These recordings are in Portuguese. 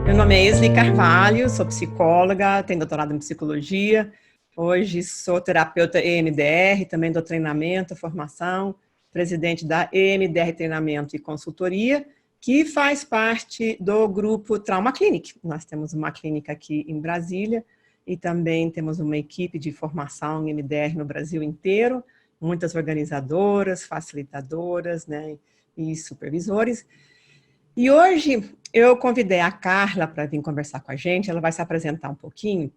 Meu nome é Esli Carvalho, sou psicóloga, tenho doutorado em psicologia. Hoje sou terapeuta EMDR, também dou treinamento, formação, presidente da EMDR Treinamento e Consultoria, que faz parte do grupo Trauma Clinic. Nós temos uma clínica aqui em Brasília e também temos uma equipe de formação em EMDR no Brasil inteiro, muitas organizadoras, facilitadoras, né, e supervisores. E hoje eu convidei a Carla para vir conversar com a gente, ela vai se apresentar um pouquinho,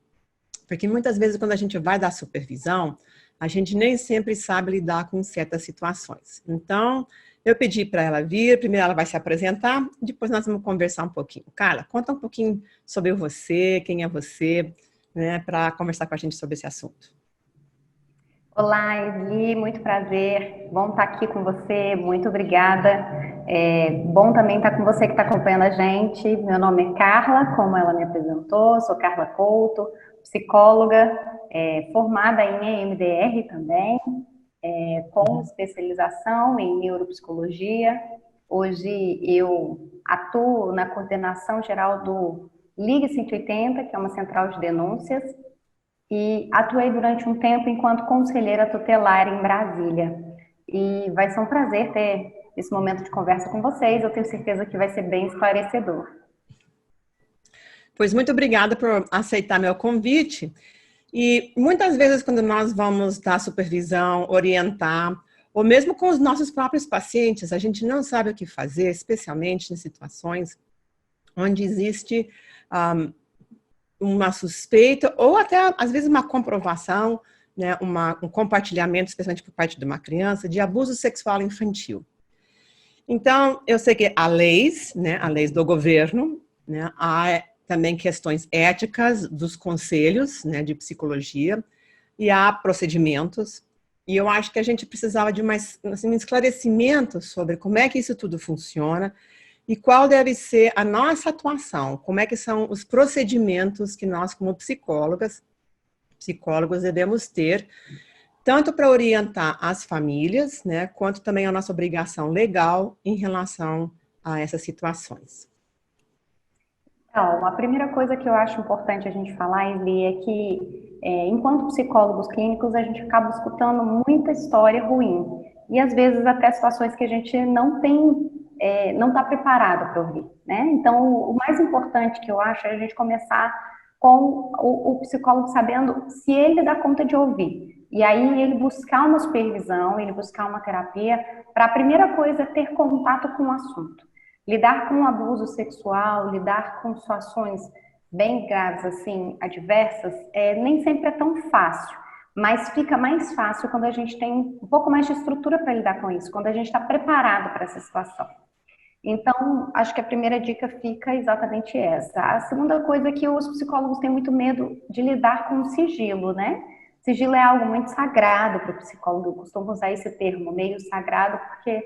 porque muitas vezes quando a gente vai dar supervisão, a gente nem sempre sabe lidar com certas situações. Então, eu pedi para ela vir, primeiro ela vai se apresentar, depois nós vamos conversar um pouquinho. Carla, conta um pouquinho sobre você, quem é você, né, para conversar com a gente sobre esse assunto. Olá, Esli, muito prazer. Bom estar aqui com você, muito obrigada. Bom também estar com você que está acompanhando a gente. Meu nome é Carla, como ela me apresentou, sou Carla Couto, psicóloga, formada em EMDR também, com especialização em neuropsicologia. Hoje eu atuo na coordenação geral do Ligue 180, que é uma central de denúncias, e atuei durante um tempo enquanto conselheira tutelar em Brasília. E vai ser um prazer ter esse momento de conversa com vocês. Eu tenho certeza que vai ser bem esclarecedor. Pois muito obrigada por aceitar meu convite. E muitas vezes quando nós vamos dar supervisão, orientar, ou mesmo com os nossos próprios pacientes, a gente não sabe o que fazer, especialmente em situações onde existe uma suspeita ou até, às vezes, uma comprovação, né, um compartilhamento, especialmente por parte de uma criança, de abuso sexual infantil. Então, eu sei que há leis, né, há leis do governo, né, há também questões éticas dos conselhos, né, de psicologia, e há procedimentos. E eu acho que a gente precisava de assim, um esclarecimento sobre como é que isso tudo funciona e qual deve ser a nossa atuação, como é que são os procedimentos que nós, como psicólogos, devemos ter, tanto para orientar as famílias, né, quanto também a nossa obrigação legal em relação a essas situações. Então, a primeira coisa que eu acho importante a gente falar, Eli, é que, enquanto psicólogos clínicos, a gente acaba escutando muita história ruim. E, às vezes, até situações que a gente não tem, não está preparado para ouvir, né? Então, o mais importante que eu acho é a gente começar com o psicólogo sabendo se ele dá conta de ouvir. E aí, ele buscar uma supervisão, ele buscar uma terapia, para a primeira coisa, ter contato com o assunto. Lidar com o abuso sexual, lidar com situações bem graves, assim, adversas, nem sempre é tão fácil, mas fica mais fácil quando a gente tem um pouco mais de estrutura para lidar com isso, quando a gente está preparado para essa situação. Então, acho que a primeira dica fica exatamente essa. A segunda coisa é que os psicólogos têm muito medo de lidar com o sigilo, né? Sigilo é algo muito sagrado para o psicólogo, eu costumo usar esse termo, meio sagrado, porque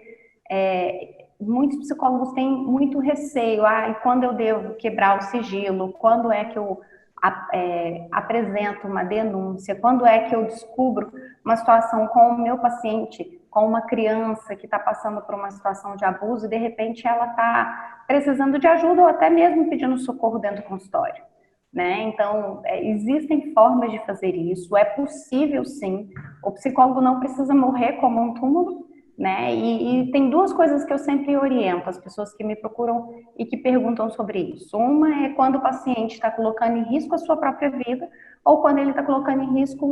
muitos psicólogos têm muito receio, e quando eu devo quebrar o sigilo, quando é que eu apresento uma denúncia, quando é que eu descubro uma situação com o meu paciente, com uma criança que está passando por uma situação de abuso e de repente ela está precisando de ajuda ou até mesmo pedindo socorro dentro do consultório. Né? Então, existem formas de fazer isso, é possível sim, o psicólogo não precisa morrer como um túmulo, né? E tem duas coisas que eu sempre oriento as pessoas que me procuram e que perguntam sobre isso. Uma é quando o paciente está colocando em risco a sua própria vida ou quando ele está colocando em risco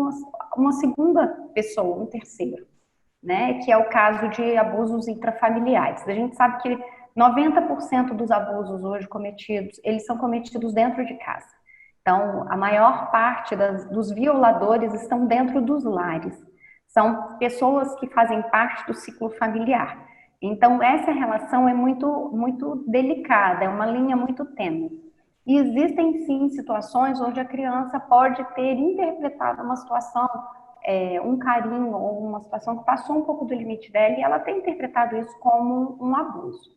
uma segunda pessoa, um terceiro, né? Que é o caso de abusos intrafamiliares. A gente sabe que 90% dos abusos hoje cometidos, eles são cometidos dentro de casa. Então, a maior parte dos violadores estão dentro dos lares. São pessoas que fazem parte do ciclo familiar. Então, essa relação é muito, muito delicada, é uma linha muito tênue. E existem, sim, situações onde a criança pode ter interpretado uma situação, um carinho ou uma situação que passou um pouco do limite dela e ela tem interpretado isso como um abuso.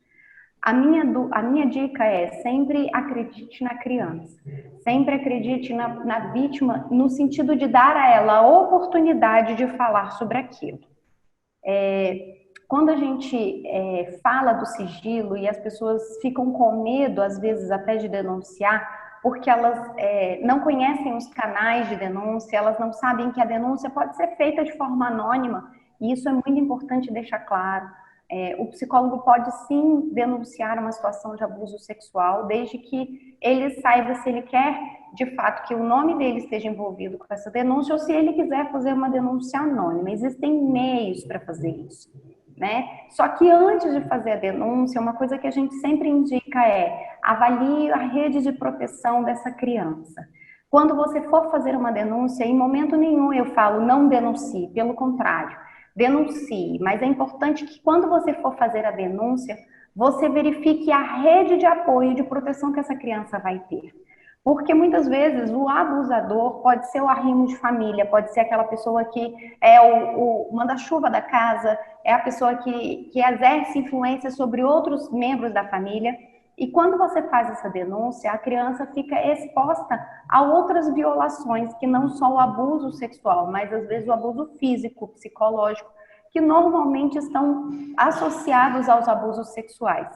A minha dica é sempre acredite na criança, sempre acredite na vítima no sentido de dar a ela a oportunidade de falar sobre aquilo. Quando a gente fala do sigilo e as pessoas ficam com medo, às vezes até de denunciar, porque elas não conhecem os canais de denúncia, elas não sabem que a denúncia pode ser feita de forma anônima, e isso é muito importante deixar claro. O psicólogo pode sim denunciar uma situação de abuso sexual, desde que ele saiba se ele quer, de fato, que o nome dele esteja envolvido com essa denúncia, ou se ele quiser fazer uma denúncia anônima. Existem meios para fazer isso, né? Só que antes de fazer a denúncia, uma coisa que a gente sempre indica é avalie a rede de proteção dessa criança. Quando você for fazer uma denúncia, em momento nenhum eu falo não denuncie, pelo contrário, denuncie, mas é importante que quando você for fazer a denúncia, você verifique a rede de apoio e de proteção que essa criança vai ter. Porque muitas vezes o abusador pode ser o arrimo de família, pode ser aquela pessoa que é o manda-chuva da casa, é a pessoa que exerce influência sobre outros membros da família. E quando você faz essa denúncia, a criança fica exposta a outras violações, que não só o abuso sexual, mas às vezes o abuso físico, psicológico, que normalmente estão associados aos abusos sexuais.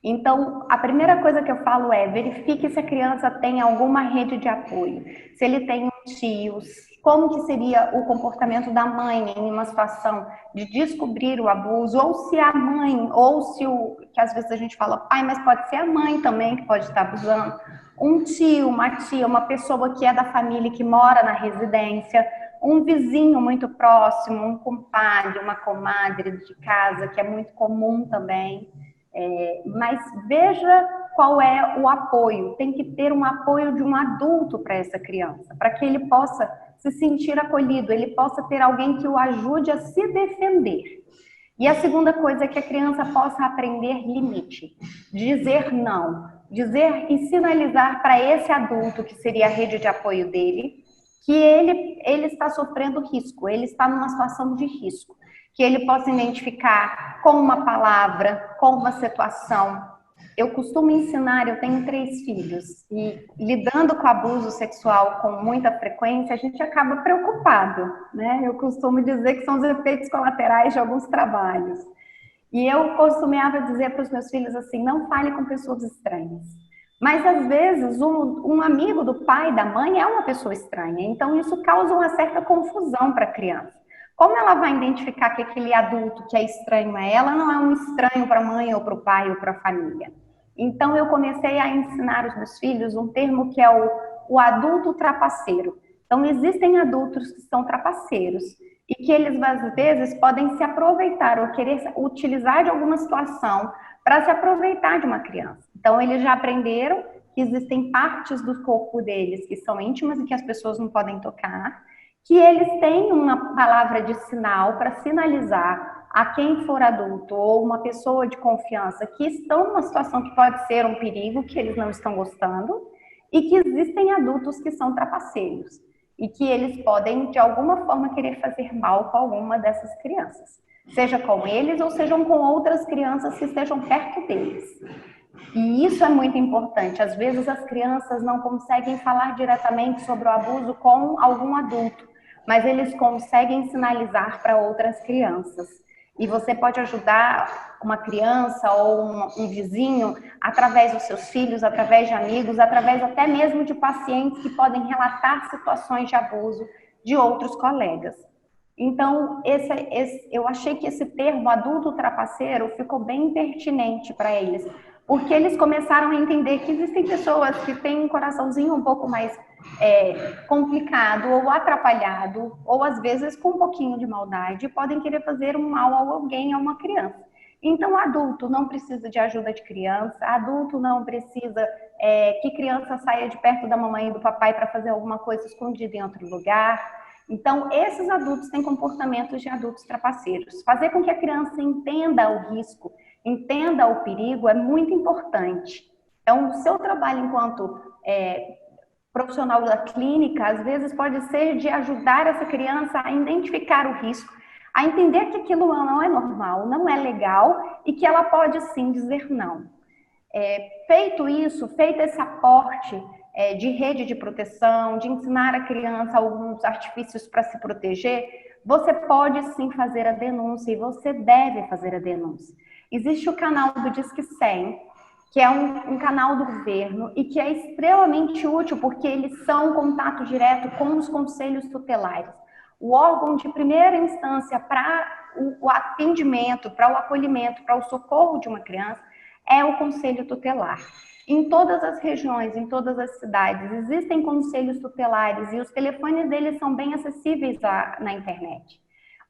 Então, a primeira coisa que eu falo é verifique se a criança tem alguma rede de apoio, se ele tem tios, como que seria o comportamento da mãe em uma situação de descobrir o abuso, ou se a mãe, ou se que às vezes a gente fala pai, mas pode ser a mãe também que pode estar abusando, um tio, uma tia, uma pessoa que é da família que mora na residência, um vizinho muito próximo, um compadre, uma comadre de casa, que é muito comum também. Mas veja qual é o apoio. Tem que ter um apoio de um adulto para essa criança, para que ele possa se sentir acolhido, ele possa ter alguém que o ajude a se defender. E a segunda coisa é que a criança possa aprender limite, dizer não, dizer e sinalizar para esse adulto, que seria a rede de apoio dele, que ele está sofrendo risco, ele está numa situação de risco, que ele possa identificar com uma palavra, com uma situação. Eu costumo ensinar, eu tenho 3 filhos, e lidando com abuso sexual com muita frequência, a gente acaba preocupado, né? Eu costumo dizer que são os efeitos colaterais de alguns trabalhos. E eu costumava dizer para os meus filhos assim, não fale com pessoas estranhas. Mas, às vezes, um amigo do pai e da mãe é uma pessoa estranha. Então, isso causa uma certa confusão para a criança. Como ela vai identificar que aquele adulto que é estranho a ela não é um estranho para a mãe ou para o pai ou para a família? Então, eu comecei a ensinar os meus filhos um termo que é o adulto trapaceiro. Então, existem adultos que são trapaceiros e que eles, às vezes, podem se aproveitar ou querer utilizar de alguma situação para se aproveitar de uma criança. Então, eles já aprenderam que existem partes do corpo deles que são íntimas e que as pessoas não podem tocar, que eles têm uma palavra de sinal para sinalizar a quem for adulto ou uma pessoa de confiança que estão numa situação que pode ser um perigo, que eles não estão gostando, e que existem adultos que são trapaceiros e que eles podem, de alguma forma, querer fazer mal com alguma dessas crianças, seja com eles ou sejam com outras crianças que estejam perto deles. E isso é muito importante. Às vezes as crianças não conseguem falar diretamente sobre o abuso com algum adulto, mas eles conseguem sinalizar para outras crianças. E você pode ajudar uma criança ou um vizinho através dos seus filhos, através de amigos, através até mesmo de pacientes que podem relatar situações de abuso de outros colegas. Então, eu achei que esse termo adulto trapaceiro ficou bem pertinente para eles, porque eles começaram a entender que existem pessoas que têm um coraçãozinho um pouco mais complicado ou atrapalhado, ou às vezes com um pouquinho de maldade, podem querer fazer um mal a alguém, a uma criança. Então, adulto não precisa de ajuda de criança, adulto não precisa que criança saia de perto da mamãe e do papai para fazer alguma coisa escondida em outro lugar. Então, esses adultos têm comportamentos de adultos trapaceiros. Fazer com que a criança entenda o risco, entenda o perigo é muito importante. Então, o seu trabalho enquanto profissional da clínica, às vezes pode ser de ajudar essa criança a identificar o risco, a entender que aquilo não é normal, não é legal e que ela pode sim dizer não. Feito isso, feito esse aporte de rede de proteção, de ensinar a criança alguns artifícios para se proteger, você pode sim fazer a denúncia e você deve fazer a denúncia. Existe o canal do Disque 100, que é um canal do governo e que é extremamente útil porque eles são contato direto com os conselhos tutelares. O órgão de primeira instância para o atendimento, para o acolhimento, para o socorro de uma criança é o conselho tutelar. Em todas as regiões, em todas as cidades, existem conselhos tutelares e os telefones deles são bem acessíveis na internet.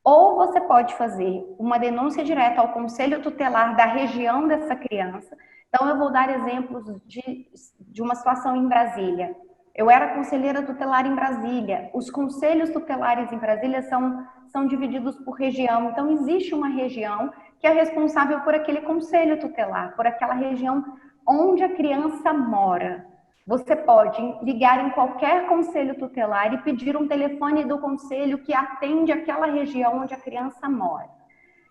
Ou você pode fazer uma denúncia direta ao conselho tutelar da região dessa criança. Então, eu vou dar exemplos de uma situação em Brasília. Eu era conselheira tutelar em Brasília. Os conselhos tutelares em Brasília são divididos por região. Então, existe uma região que é responsável por aquele conselho tutelar, por aquela região onde a criança mora. Você pode ligar em qualquer conselho tutelar e pedir um telefone do conselho que atende aquela região onde a criança mora.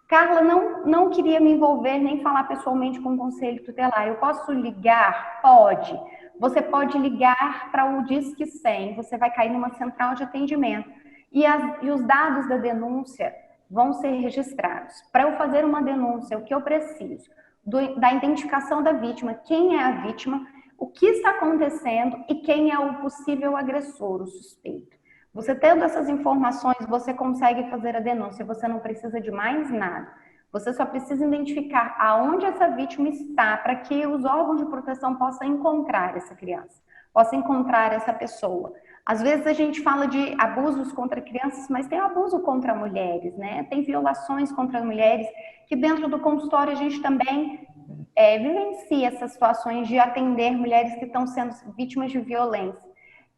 Carla, não queria me envolver nem falar pessoalmente com o conselho tutelar. Eu posso ligar? Pode. Você pode ligar para o Disque 100, você vai cair numa central de atendimento. E os dados da denúncia vão ser registrados. Para eu fazer uma denúncia, o que eu preciso? Da identificação da vítima, quem é a vítima, o que está acontecendo e quem é o possível agressor, o suspeito. Você tendo essas informações, você consegue fazer a denúncia, você não precisa de mais nada. Você só precisa identificar aonde essa vítima está para que os órgãos de proteção possam encontrar essa criança, possam encontrar essa pessoa. Às vezes a gente fala de abusos contra crianças, mas tem abuso contra mulheres, né? Tem violações contra mulheres, que dentro do consultório a gente também vivencia essas situações de atender mulheres que estão sendo vítimas de violência.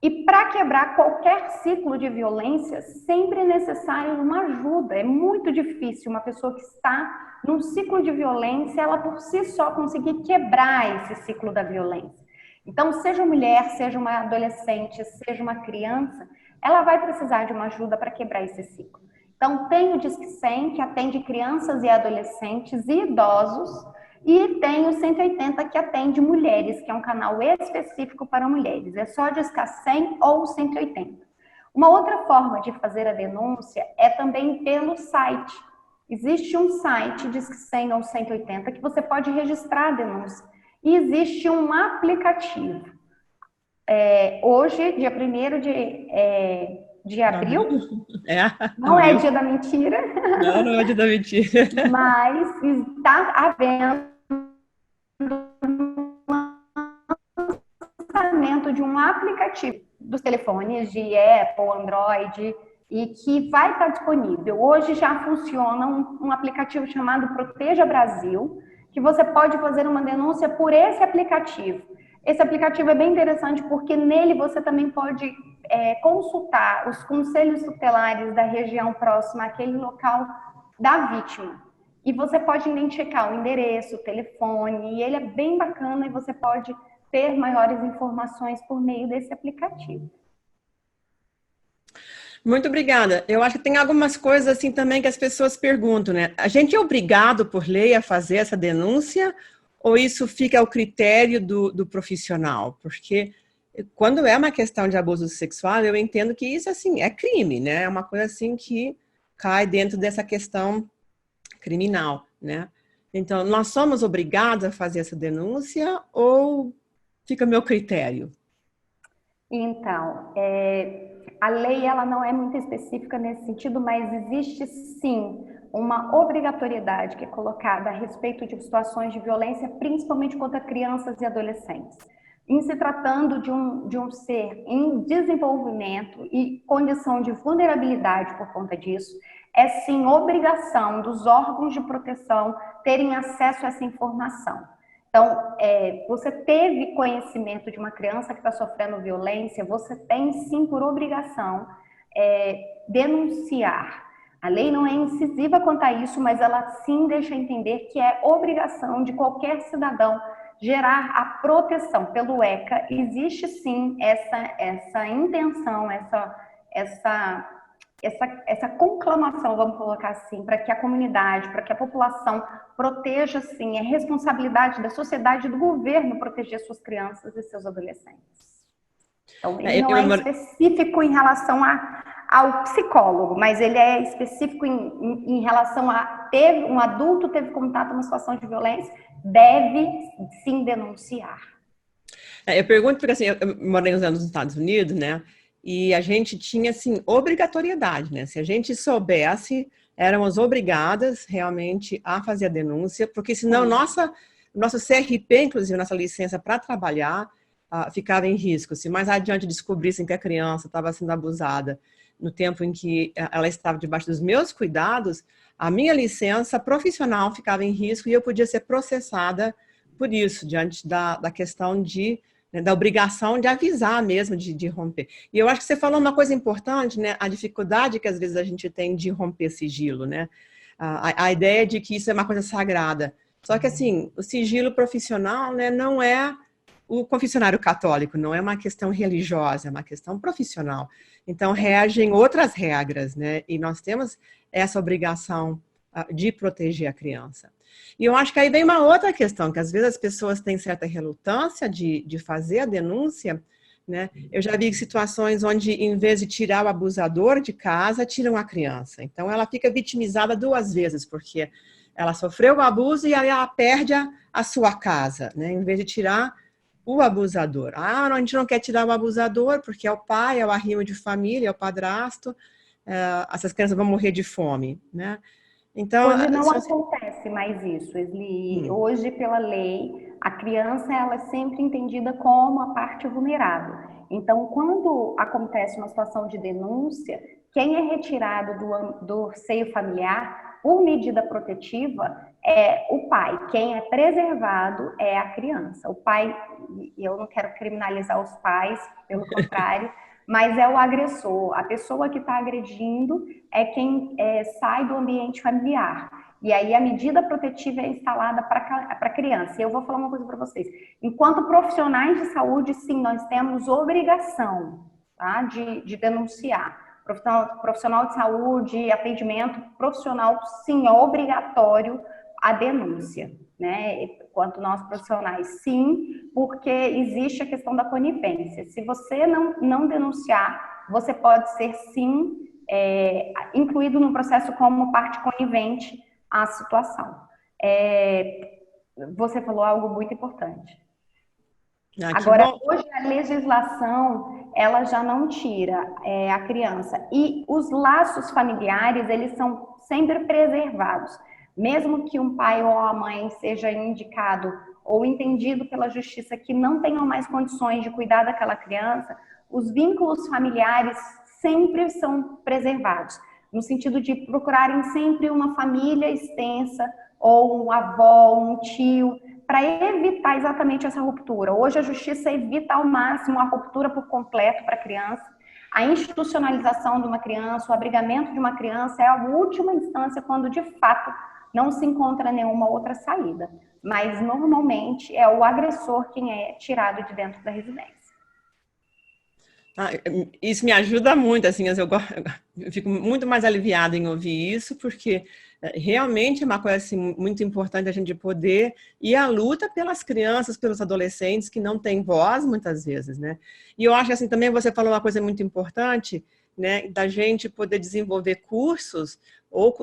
E para quebrar qualquer ciclo de violência, sempre é necessário uma ajuda. É muito difícil uma pessoa que está num ciclo de violência, ela por si só conseguir quebrar esse ciclo da violência. Então, seja mulher, seja uma adolescente, seja uma criança, ela vai precisar de uma ajuda para quebrar esse ciclo. Então, tem o Disque 100, que atende crianças e adolescentes e idosos, e tem o 180, que atende mulheres, que é um canal específico para mulheres. É só discar 100 ou 180. Uma outra forma de fazer a denúncia é também pelo site. Existe um site, Disque 100 ou 180, que você pode registrar a denúncia. E existe um aplicativo. Hoje, dia 1º de abril, não é dia da mentira. Não é dia da mentira. Mas está havendo lançamento de um aplicativo dos telefones de Apple, Android, e que vai estar disponível. Hoje já funciona um aplicativo chamado Proteja Brasil, que você pode fazer uma denúncia por esse aplicativo. Esse aplicativo é bem interessante porque nele você também pode consultar os conselhos tutelares da região próxima àquele local da vítima. E você pode identificar o endereço, o telefone, e ele é bem bacana e você pode ter maiores informações por meio desse aplicativo. Muito obrigada. Eu acho que tem algumas coisas assim também que as pessoas perguntam, né? A gente é obrigado por lei a fazer essa denúncia ou isso fica ao critério do profissional? Porque quando é uma questão de abuso sexual, eu entendo que isso assim é crime, né? É uma coisa assim que cai dentro dessa questão criminal, né? Então, nós somos obrigados a fazer essa denúncia ou fica a meu critério? Então, a lei ela não é muito específica nesse sentido, mas existe sim uma obrigatoriedade que é colocada a respeito de situações de violência, principalmente contra crianças e adolescentes. Em se tratando de um ser em desenvolvimento e condição de vulnerabilidade por conta disso, é sim obrigação dos órgãos de proteção terem acesso a essa informação. Então, você teve conhecimento de uma criança que está sofrendo violência, você tem sim por obrigação denunciar. A lei não é incisiva quanto a isso, mas ela sim deixa entender que é obrigação de qualquer cidadão gerar a proteção. Pelo ECA, existe sim essa intenção, essa conclamação, vamos colocar assim, para que a comunidade, para que a população proteja, sim, é responsabilidade da sociedade e do governo proteger suas crianças e seus adolescentes. Então, ele não é específico em relação ao psicólogo, mas ele é específico em relação a um adulto teve contato numa situação de violência, deve sim denunciar. Eu pergunto porque, assim, eu morei uns anos nos Estados Unidos, né? E a gente tinha, assim, obrigatoriedade, né? Se a gente soubesse, éramos obrigadas realmente a fazer a denúncia, porque senão nosso CRP, inclusive, nossa licença para trabalhar, ficava em risco. Se mais adiante descobrissem que a criança estava sendo abusada no tempo em que ela estava debaixo dos meus cuidados, a minha licença profissional ficava em risco e eu podia ser processada por isso, diante da questão da obrigação de avisar mesmo, de romper. E eu acho que você falou uma coisa importante, né? A dificuldade que às vezes a gente tem de romper sigilo, né? A ideia de que isso é uma coisa sagrada. Só que, assim, o sigilo profissional, né, não é o confessionário católico, não é uma questão religiosa, é uma questão profissional. Então, regem outras regras, né? E nós temos essa obrigação de proteger a criança. E eu acho que aí vem uma outra questão, que às vezes as pessoas têm certa relutância de fazer a denúncia, né? Eu já vi situações onde, em vez de tirar o abusador de casa, tiram a criança. Então, ela fica vitimizada duas vezes, porque ela sofreu o abuso e aí ela perde a sua casa, né? Em vez de tirar o abusador. A gente não quer tirar o abusador porque é o pai, é o arrimo de família, é o padrasto, essas crianças vão morrer de fome, né? Então, Hoje não acontece mais isso, Esli. Hoje, pela lei, a criança ela é sempre entendida como a parte vulnerável. Então, quando acontece uma situação de denúncia, quem é retirado do seio familiar, por medida protetiva, é o pai. Quem é preservado é a criança. O pai, e eu não quero criminalizar os pais, pelo contrário, mas é o agressor. A pessoa que está agredindo é quem sai do ambiente familiar. E aí a medida protetiva é instalada para a criança. E eu vou falar uma coisa para vocês. Enquanto profissionais de saúde, sim, nós temos obrigação, tá, de denunciar. Profissional de saúde, atendimento profissional, sim, é obrigatório a denúncia, né? Quanto nós profissionais, sim, porque existe a questão da conivência. Se você não denunciar, você pode ser, sim, incluído no processo como parte conivente à situação. Você falou algo muito importante. Agora, hoje a legislação, ela já não tira a criança. E os laços familiares, eles são sempre preservados. Mesmo que um pai ou a mãe seja indicado ou entendido pela justiça que não tenham mais condições de cuidar daquela criança, os vínculos familiares sempre são preservados, no sentido de procurarem sempre uma família extensa, ou um avó, um tio, para evitar exatamente essa ruptura. Hoje a justiça evita ao máximo a ruptura por completo para a criança. A institucionalização de uma criança, o abrigamento de uma criança é a última instância quando de fato não se encontra nenhuma outra saída. Mas normalmente é o agressor quem é tirado de dentro da residência. Isso me ajuda muito, assim, eu fico muito mais aliviada em ouvir isso, porque realmente é uma coisa assim, muito importante a gente poder ir à luta pelas crianças, pelos adolescentes que não têm voz muitas vezes, né? E eu acho que assim, também você falou uma coisa muito importante, né, da gente poder desenvolver cursos ou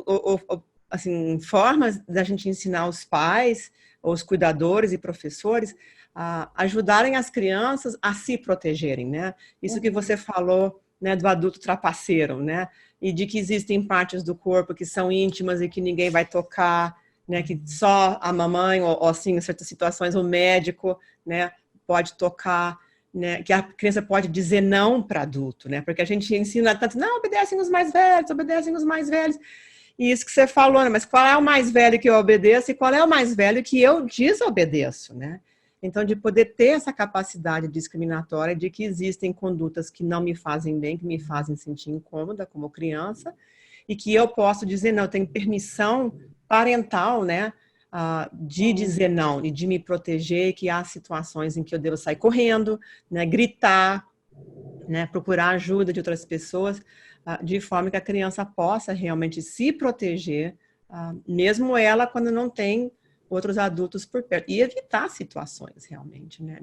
assim, formas da gente ensinar os pais, os cuidadores e professores a ajudarem as crianças a se protegerem, né? Isso que você falou, né, do adulto trapaceiro, né? E de que existem partes do corpo que são íntimas e que ninguém vai tocar, né? Que só a mamãe ou assim, em certas situações, o médico, né, pode tocar, né? Que a criança pode dizer não para adulto, né? Porque a gente ensina tanto, não, obedecem os mais velhos, obedecem os mais velhos. E isso que você falou, né? Mas qual é o mais velho que eu obedeço e qual é o mais velho que eu desobedeço, né? Então, de poder ter essa capacidade discriminatória de que existem condutas que não me fazem bem, que me fazem sentir incômoda como criança, e que eu posso dizer não, eu tenho permissão parental, né, de dizer não e de me proteger, que há situações em que eu devo sair correndo, né, gritar, né, procurar ajuda de outras pessoas, de forma que a criança possa realmente se proteger, mesmo ela quando não tem outros adultos por perto, e evitar situações realmente, né?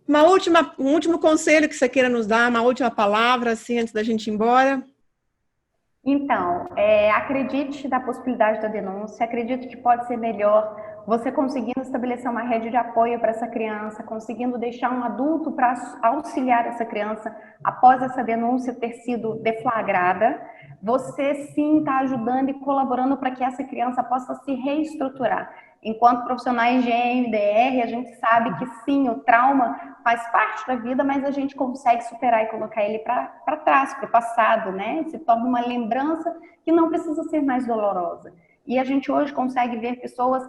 Um último conselho que você queira nos dar, uma última palavra, assim, antes da gente ir embora. Então, acredite na possibilidade da denúncia, acredite que pode ser melhor você conseguindo estabelecer uma rede de apoio para essa criança, conseguindo deixar um adulto para auxiliar essa criança após essa denúncia ter sido deflagrada. Você sim está ajudando e colaborando para que essa criança possa se reestruturar. Enquanto profissionais de EMDR, a gente sabe que sim, o trauma faz parte da vida, mas a gente consegue superar e colocar ele para trás, para o passado, né? Se torna uma lembrança que não precisa ser mais dolorosa. E a gente hoje consegue ver pessoas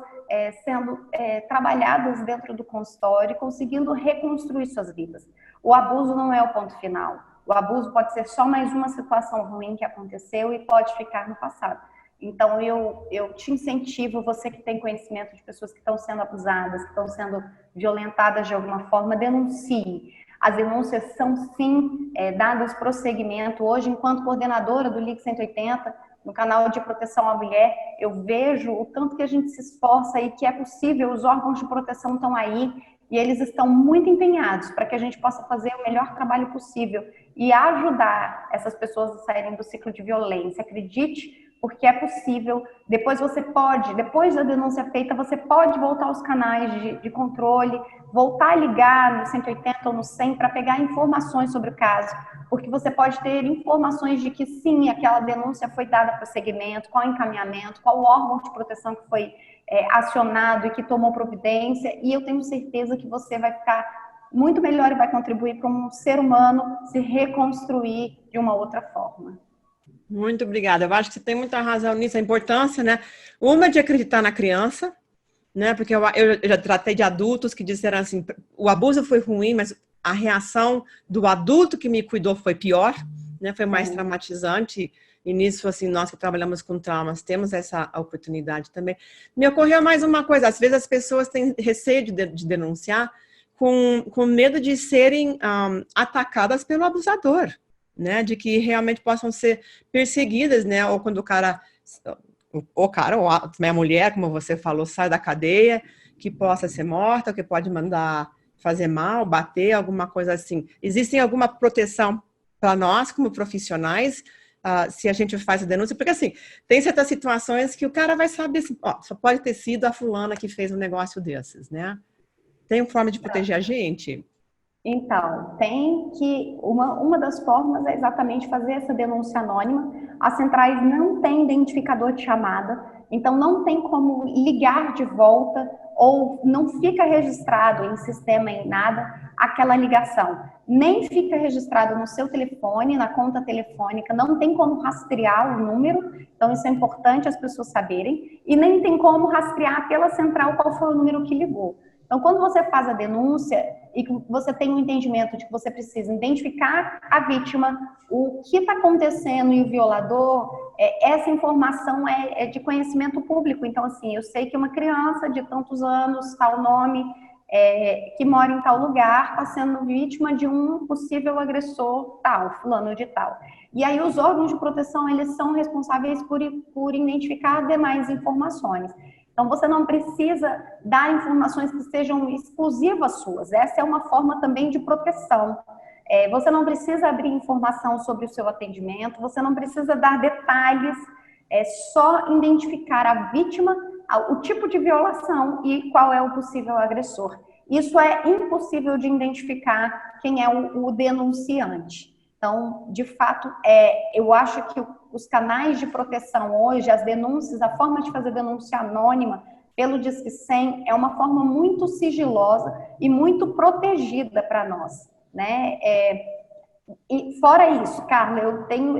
sendo trabalhadas dentro do consultório, conseguindo reconstruir suas vidas. O abuso não é o ponto final. O abuso pode ser só mais uma situação ruim que aconteceu e pode ficar no passado. Então, eu te incentivo, você que tem conhecimento de pessoas que estão sendo abusadas, que estão sendo violentadas de alguma forma, denuncie. As denúncias são, sim, dadas prosseguimento. Hoje, enquanto coordenadora do Ligue 180, no canal de proteção à mulher, eu vejo o tanto que a gente se esforça e que é possível, os órgãos de proteção estão aí e eles estão muito empenhados para que a gente possa fazer o melhor trabalho possível e ajudar essas pessoas a saírem do ciclo de violência. Acredite, porque é possível. Depois você pode, depois da denúncia feita, você pode voltar aos canais de controle, voltar a ligar no 180 ou no 100 para pegar informações sobre o caso, porque você pode ter informações de que sim, aquela denúncia foi dada para segmento, qual encaminhamento, qual órgão de proteção que foi acionado e que tomou providência, e eu tenho certeza que você vai ficar muito melhor e vai contribuir para um ser humano se reconstruir de uma outra forma. Muito obrigada. Eu acho que você tem muita razão nisso, a importância, né? Uma de acreditar na criança, né? Porque eu já tratei de adultos que disseram assim, o abuso foi ruim, mas a reação do adulto que me cuidou foi pior, né? Foi mais traumatizante. E nisso, assim, nós que trabalhamos com traumas, temos essa oportunidade também. Me ocorreu mais uma coisa, às vezes as pessoas têm receio de denunciar com medo de serem atacadas pelo abusador, né, de que realmente possam ser perseguidas, né, ou quando o cara ou a mulher, como você falou, sai da cadeia, que possa ser morta, que pode mandar fazer mal, bater, alguma coisa assim. Existe alguma proteção para nós, como profissionais, se a gente faz a denúncia? Porque, assim, tem certas situações que o cara vai saber, assim, só pode ter sido a fulana que fez um negócio desses, né? Tem forma de proteger a gente? Então, tem que, uma das formas é exatamente fazer essa denúncia anônima. As centrais não têm identificador de chamada, então não tem como ligar de volta ou não fica registrado em sistema em nada aquela ligação. Nem fica registrado no seu telefone, na conta telefônica, não tem como rastrear o número, então isso é importante as pessoas saberem, e nem tem como rastrear pela central qual foi o número que ligou. Então, quando você faz a denúncia e que você tem um entendimento de que você precisa identificar a vítima, o que está acontecendo e o violador, essa informação é de conhecimento público. Então, assim, eu sei que uma criança de tantos anos, tal nome, que mora em tal lugar, está sendo vítima de um possível agressor tal, fulano de tal. E aí os órgãos de proteção, eles são responsáveis por identificar demais informações. Então, você não precisa dar informações que sejam exclusivas suas. Essa é uma forma também de proteção. Você não precisa abrir informação sobre o seu atendimento, você não precisa dar detalhes, é só identificar a vítima, o tipo de violação e qual é o possível agressor. Isso é impossível de identificar quem é o denunciante. Então, de fato, eu acho que os canais de proteção hoje, as denúncias, a forma de fazer denúncia anônima pelo Disque 100 é uma forma muito sigilosa e muito protegida para nós, né? E fora isso, Carla,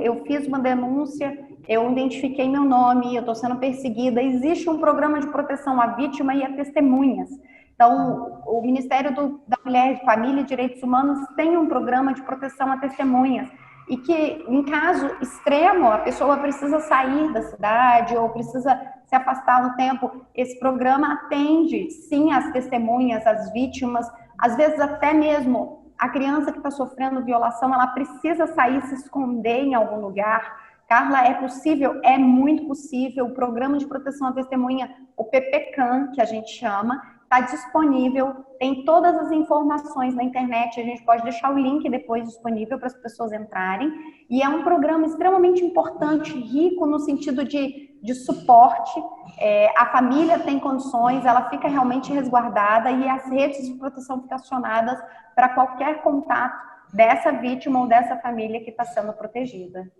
eu fiz uma denúncia, eu identifiquei meu nome, eu estou sendo perseguida, existe um programa de proteção à vítima e a testemunhas. Então, o Ministério da Mulher, Família e Direitos Humanos tem um programa de proteção a testemunhas e que, em caso extremo, a pessoa precisa sair da cidade ou precisa se afastar um tempo, esse programa atende, sim, as testemunhas, as vítimas, às vezes até mesmo a criança que está sofrendo violação, ela precisa sair, se esconder em algum lugar. Carla, é possível? É muito possível. O Programa de Proteção à Testemunha, o PPCAM, que a gente chama, está disponível, tem todas as informações na internet, a gente pode deixar o link depois disponível para as pessoas entrarem, e é um programa extremamente importante, rico no sentido de suporte, a família tem condições, ela fica realmente resguardada e as redes de proteção ficam acionadas para qualquer contato dessa vítima ou dessa família que está sendo protegida.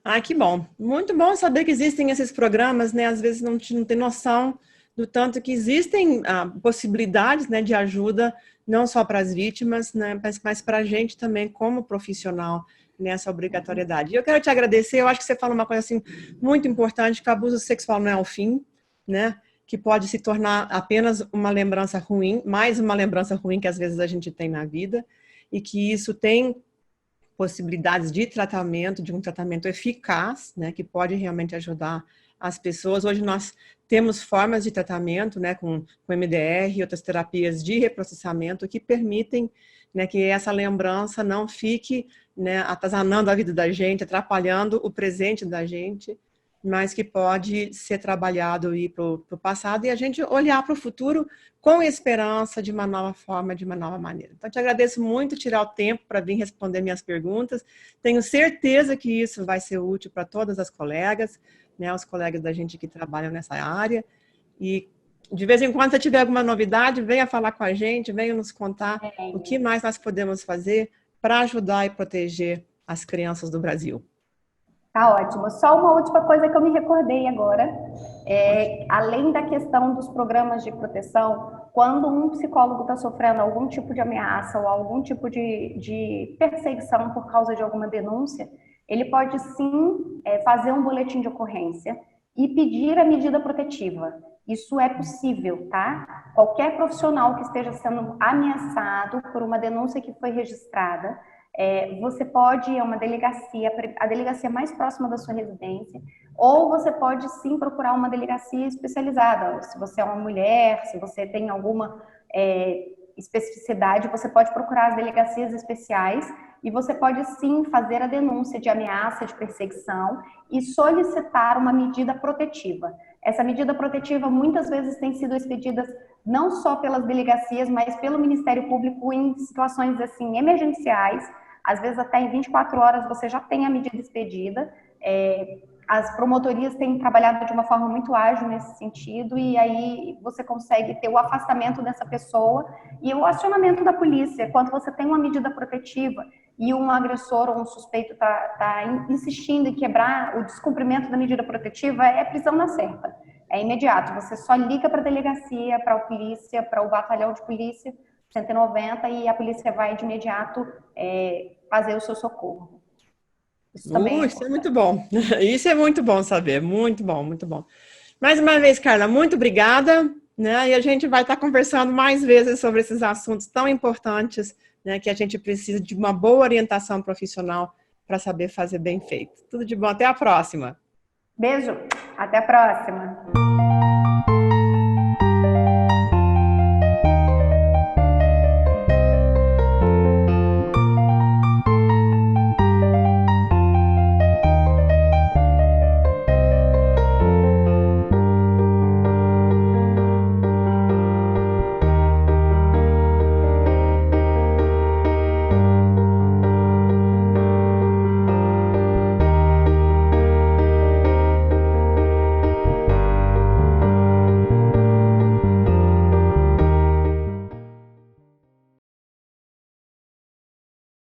Ah, que bom. Muito bom saber que existem esses programas, né? Às vezes não tem noção do tanto que existem possibilidades, né, de ajuda, não só para as vítimas, né, mas para a gente também como profissional nessa obrigatoriedade. E eu quero te agradecer, eu acho que você falou uma coisa assim muito importante, que o abuso sexual não é o fim, né? Que pode se tornar apenas uma lembrança ruim, mais uma lembrança ruim que às vezes a gente tem na vida, e que isso tem possibilidades de tratamento, de um tratamento eficaz, né, que pode realmente ajudar as pessoas. Hoje nós temos formas de tratamento, né, com MDR e outras terapias de reprocessamento que permitem, né, que essa lembrança não fique, né, atazanando a vida da gente, atrapalhando o presente da gente, mas que pode ser trabalhado aí para o passado e a gente olhar para o futuro com esperança de uma nova forma, de uma nova maneira. Então, te agradeço muito tirar o tempo para vir responder minhas perguntas. Tenho certeza que isso vai ser útil para todas as colegas, né, os colegas da gente que trabalham nessa área. E, de vez em quando, se tiver alguma novidade, venha falar com a gente, venha nos contar o que mais nós podemos fazer para ajudar e proteger as crianças do Brasil. Tá ótimo. Só uma última coisa que eu me recordei agora. Além da questão dos programas de proteção, quando um psicólogo está sofrendo algum tipo de ameaça ou algum tipo de perseguição por causa de alguma denúncia, ele pode sim fazer um boletim de ocorrência e pedir a medida protetiva. Isso é possível, tá? Qualquer profissional que esteja sendo ameaçado por uma denúncia que foi registrada, você pode ir a uma delegacia, a delegacia mais próxima da sua residência, ou você pode sim procurar uma delegacia especializada. Se você é uma mulher, se você tem alguma especificidade, você pode procurar as delegacias especiais e você pode sim fazer a denúncia de ameaça, de perseguição e solicitar uma medida protetiva. Essa medida protetiva muitas vezes tem sido expedida não só pelas delegacias, mas pelo Ministério Público em situações assim emergenciais. Às vezes até em 24 horas você já tem a medida expedida. As promotorias têm trabalhado de uma forma muito ágil nesse sentido e aí você consegue ter o afastamento dessa pessoa e o acionamento da polícia. Quando você tem uma medida protetiva e um agressor ou um suspeito está insistindo em quebrar o descumprimento da medida protetiva, é prisão na certa. É imediato. Você só liga para a delegacia, para a polícia, para o batalhão de polícia 190 e a polícia vai de imediato fazer o seu socorro. Isso também isso é muito bom. Isso é muito bom saber. Muito bom, muito bom. Mais uma vez, Carla, muito obrigada, né? E a gente vai estar conversando mais vezes sobre esses assuntos tão importantes, né? Que a gente precisa de uma boa orientação profissional para saber fazer bem feito. Tudo de bom. Até a próxima. Beijo. Até a próxima.